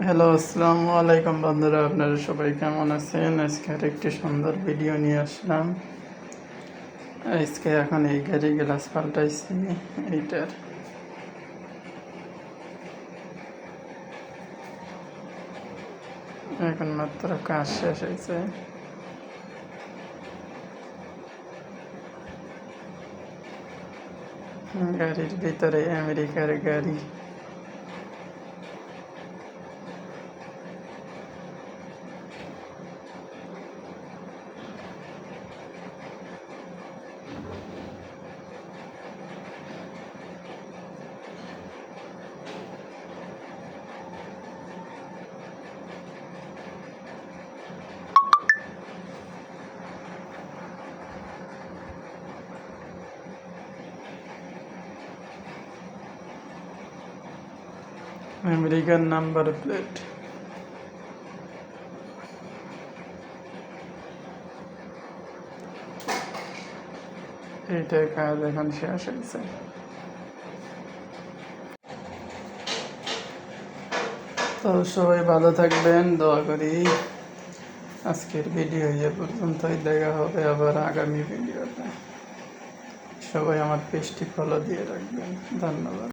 Hello, আসসালামু আলাইকুম বন্ধুরা, আপনারা সবাই কেমন আছেন? আজকে একটি সুন্দর ভিডিও নিয়ে আসলাম। আজকে এখন এই গাড়ি গ্লাস পাল্টাইছি এইটার। এখন মাত্র কাজ শেষ হয়েছে। গাড়ির ভিতরে আমেরিকার গাড়ি। American number plate. এইটার কাজ এখন শেষ হয়েছে। তো সবাই ভালো থাকবেন, দোয়া করি। আজকের ভিডিও এ পর্যন্তই, দেখা হবে আবার আগামী ভিডিওতে। সবাই আমার পেজটি ফলো দিয়ে রাখবেন। ধন্যবাদ।